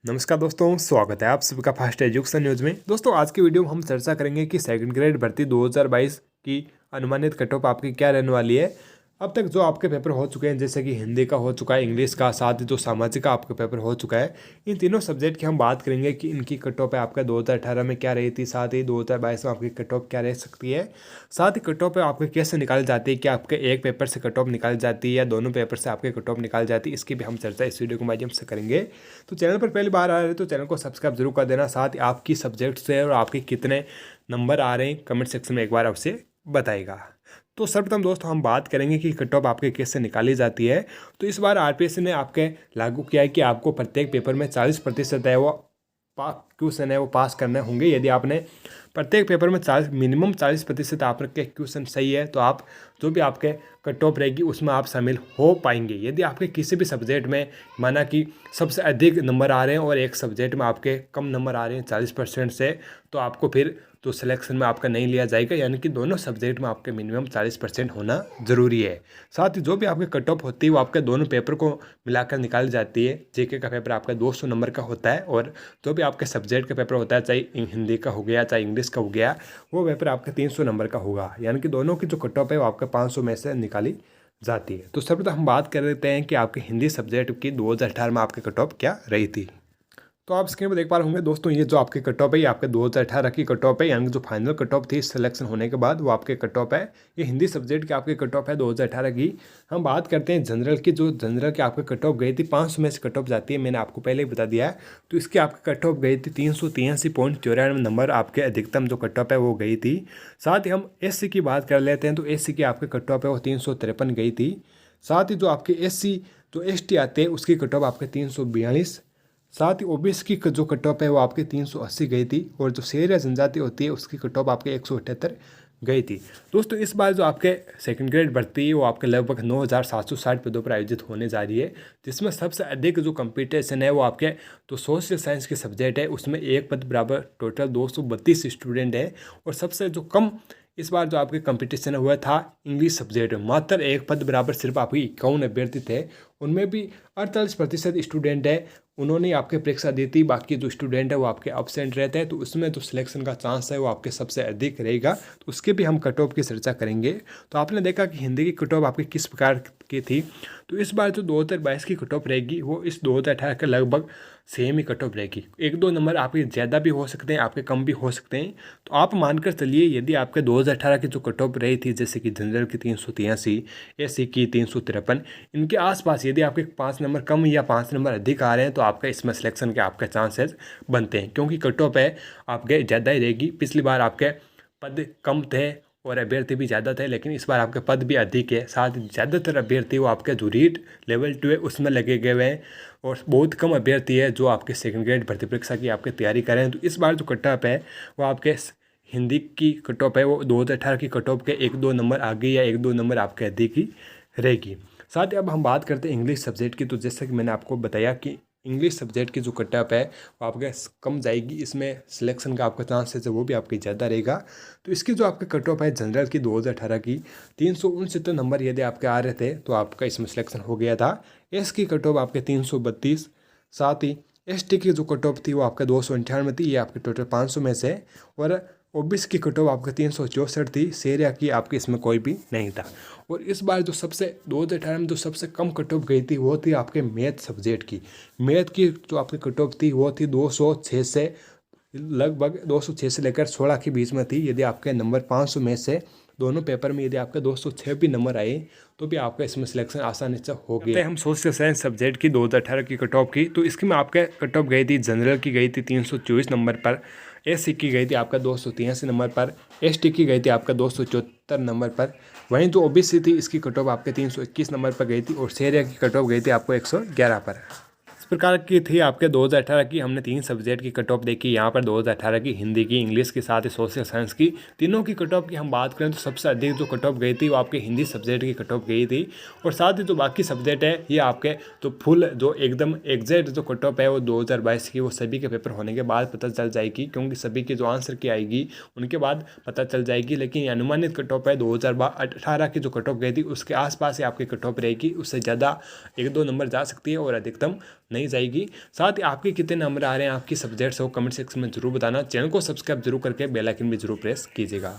नमस्कार दोस्तों, स्वागत है आप सभी का फास्ट एजुकेशन न्यूज़ में। दोस्तों आज की वीडियो में हम चर्चा करेंगे कि सेकंड ग्रेड भर्ती 2022 की अनुमानित कट ऑफ आपकी क्या रहने वाली है। अब तक जो आपके पेपर हो चुके हैं, जैसे कि हिंदी का हो चुका है, इंग्लिश का, साथ ही जो सामाजिक का आपका पेपर हो चुका है, इन तीनों सब्जेक्ट की हम बात करेंगे कि इनकी कट ऑफ है आपका 2018 में क्या रही थी, साथ ही 2022 में आपकी कट ऑफ क्या रह सकती है, साथ ही कट ऑफ आपके कैसे निकाली जाती है, क्या आपके एक पेपर से कट ऑफ निकाली जाती है या दोनों पेपर से आपके कट ऑफ निकाली जाती है, इसकी भी हम चर्चा इस वीडियो के माध्यम से करेंगे। तो चैनल पर पहली बार आ रहे हैं तो चैनल को सब्सक्राइब जरूर कर देना, साथ ही आपकी सब्जेक्ट से और आपके कितने नंबर आ रहे हैं कमेंट सेक्शन में एक बार आपसे बताएगा। तो सर्वप्रथम दोस्तों हम बात करेंगे कि कट ऑफ आपके कैसे निकाली जाती है। तो इस बार आरपीएससी ने आपके लागू किया है कि आपको प्रत्येक पेपर में 40% है वो क्वेश्चन है वो पास करने होंगे। यदि आपने प्रत्येक पेपर में 40 मिनिमम 40% आपके क्वेश्चन सही है तो आप जो भी आपके कट ऑफ रहेगी उसमें आप शामिल हो पाएंगे। यदि आपके किसी भी सब्जेक्ट में माना कि सबसे अधिक नंबर आ रहे हैं और एक सब्जेक्ट में आपके कम नंबर आ रहे हैं 40% से, तो आपको फिर तो सिलेक्शन में आपका नहीं लिया जाएगा, यानी कि दोनों सब्जेक्ट में आपके मिनिमम 40% होना ज़रूरी है। साथ ही जो भी आपके कट ऑफ होती है वो आपके दोनों पेपर को मिलाकर निकाली जाती है। जीके का पेपर आपका 200 नंबर का होता है और जो भी आपके सब्जेक्ट का पेपर होता है, चाहे हिंदी का हो गया चाहे इंग्लिश का हो गया, वो पेपर आपका 300 नंबर का होगा, यानी कि दोनों की जो कट ऑफ है वो आपका 500 में से निकाली जाती है। तो सर्वप्रथम हम बात कर लेते हैं कि आपके हिंदी सब्जेक्ट की 2018 में आपकी कट ऑफ क्या रही थी। तो आप स्क्रीन पर देख पा रहे होंगे दोस्तों, ये जो आपकी कट ऑफ है ये आपके 2018 की कट ऑफ है, यानी कि जो फाइनल कट ऑफ थी सिलेक्शन होने के बाद वो आपके कट ऑफ है। ये हिंदी सब्जेक्ट की आपकी कट ऑफ है 2018 की। हम बात करते हैं जनरल की। जो जनरल की आपकी कट ऑफ गई थी 500 में से कट ऑफ जाती है, मैंने आपको पहले ही बता दिया है। तो इसकी आपकी कट ऑफ गई थी 383.94 नंबर आपके अधिकतम जो कट ऑफ है वो गई थी। साथ ही हम एस की बात कर लेते हैं तो एस की आपकी कट ऑफ है वो 353 गई थी। साथ ही जो आपके जो एस आते हैं उसकी कट ऑफ आपके 342। साथ ही ओबीसी की जो कट ऑफ है वो आपकी 380 गई थी और जो शेर या जनजाति होती है उसकी कट ऑफ आपके 178 गई थी। दोस्तों इस बार जो आपके सेकंड ग्रेड भर्ती है वो आपके लगभग 9760 पदों पर आयोजित होने जा रही है, जिसमें सबसे अधिक जो कंपटीशन है वो आपके तो सोशल साइंस के सब्जेक्ट है, उसमें एक पद बराबर टोटल 232 स्टूडेंट है। और सबसे जो कम इस बार जो आपके कंपटीशन हुआ था इंग्लिश सब्जेक्ट में, मात्र एक पद बराबर सिर्फ आपके 51 अभ्यर्थी थे, उनमें भी 48% स्टूडेंट है उन्होंने आपके परीक्षा दी थी। बाकी जो स्टूडेंट है वो आपके एब्सेंट रहते हैं, तो उसमें जो सिलेक्शन का चांस है वो आपके सबसे अधिक रहेगा। तो उसके भी हम कट ऑफ की चर्चा करेंगे। तो आपने देखा कि हिंदी की कट ऑफ आपकी किस प्रकार की थी। तो इस बार जो 2022 की कट ऑफ रहेगी वो इस 2018 के लगभग सेम ही कट ऑफ रहेगी। एक दो नंबर आपके ज़्यादा भी हो सकते हैं, आपके कम भी हो सकते हैं। तो आप मानकर चलिए यदि आपके 2018 की जो कट ऑफ रही थी, जैसे कि जनरल की 383, एससी की 353, इनके आसपास यदि आपके 5 नंबर कम या 5 नंबर अधिक आ रहे हैं तो आपका इसमें सिलेक्शन के आपके चांसेस बनते हैं, क्योंकि कट ऑफ है आपके ज़्यादा ही रहेगी। पिछली बार आपके पद कम थे और अभ्यर्थी भी ज़्यादा थे, लेकिन इस बार आपके पद भी अधिक है। साथ ही ज़्यादातर अभ्यर्थी वो आपके जो रीट लेवल 2 है उसमें लगे गए हुए हैं और बहुत कम अभ्यर्थी है जो आपके सेकंड ग्रेड भर्ती परीक्षा की आपकी तैयारी कर रहे हैं। तो इस बार जो कट ऑफ है वो आपके हिंदी की कट ऑफ है वो 2018 की कट ऑफ के 1-2 नंबर आगे या 1-2 नंबर आपके अधिक ही रहेगी। साथ ही अब हम बात करते हैं इंग्लिश सब्जेक्ट की। तो जैसा कि मैंने आपको बताया कि इंग्लिश सब्जेक्ट की जो कट ऑफ है वो आपके कम जाएगी, इसमें सिलेक्शन का आपका चांसेस है वो भी आपके ज़्यादा रहेगा। तो इसकी जो आपकी कट ऑफ है जनरल की 2018 की 369 नंबर यदि आपके आ रहे थे तो आपका इसमें सिलेक्शन हो गया था। एस की कट ऑफ आपके 332। साथ ही एसटी की जो कट ऑफ थी वो आपका 298 थी, ये आपके टोटल 500 में से। और ओबीसी की कट ऑफ आपके 364 थी, शेरिया की आपके इसमें कोई भी नहीं था। और इस बार जो सबसे 2018 में जो सबसे कम कट ऑफ गई थी वो थी आपके मैथ सब्जेक्ट की। मैथ की जो आपकी कट ऑफ थी वो थी 206 से लगभग 206 से लेकर 16 के बीच में थी। यदि आपके नंबर 500 में से दोनों पेपर में यदि आपके 206 भी नंबर आए तो भी आपका इसमें सिलेक्शन आसानी से हो गया। हम सोशल साइंस सब्जेक्ट की 2018 की कट ऑफ की, तो इसकी में आपके कट ऑफ गई थी जनरल की गई थी 324 नंबर पर, एससी की गई थी आपका 283 नंबर पर, एसटी की गई थी आपका 274 नंबर पर। वहीं जो ओबीसी थी इसकी कट ऑफ आपके 321 नंबर पर गई थी और शेरिया की कट ऑफ गई थी आपको 111 पर। इस प्रकार की थी आपके 2018 की। हमने 3 सब्जेक्ट की कट ऑफ देखी यहाँ पर 2018 की, हिंदी की, इंग्लिश के साथ ही सोशल साइंस की। तीनों की कट ऑफ की हम बात करें तो सबसे अधिक जो कट ऑफ गई थी वो आपके हिंदी सब्जेक्ट की कट ऑफ गई थी। और साथ ही जो बाकी सब्जेक्ट है ये आपके तो फुल जो एकदम एग्जैक्ट जो कट ऑफ है वो 2022 की वो सभी के पेपर होने के बाद पता चल जाएगी, क्योंकि सभी की जो आंसर की आएगी उनके बाद पता चल जाएगी। लेकिन अनुमानित कट ऑफ है 2018 की जो कट ऑफ गई थी उसके आसपास ही आपकी कट ऑफ रहेगी, उससे ज़्यादा 1-2 नंबर जा सकती है और अधिकतम नहीं नहीं जाएगी। साथ ही आपके कितने नंबर आ रहे हैं आपकी सब्जेक्ट्स हो कमेंट सेक्शन में जरूर बताना। चैनल को सब्सक्राइब जरूर करके बेल आइकन भी जरूर प्रेस कीजिएगा।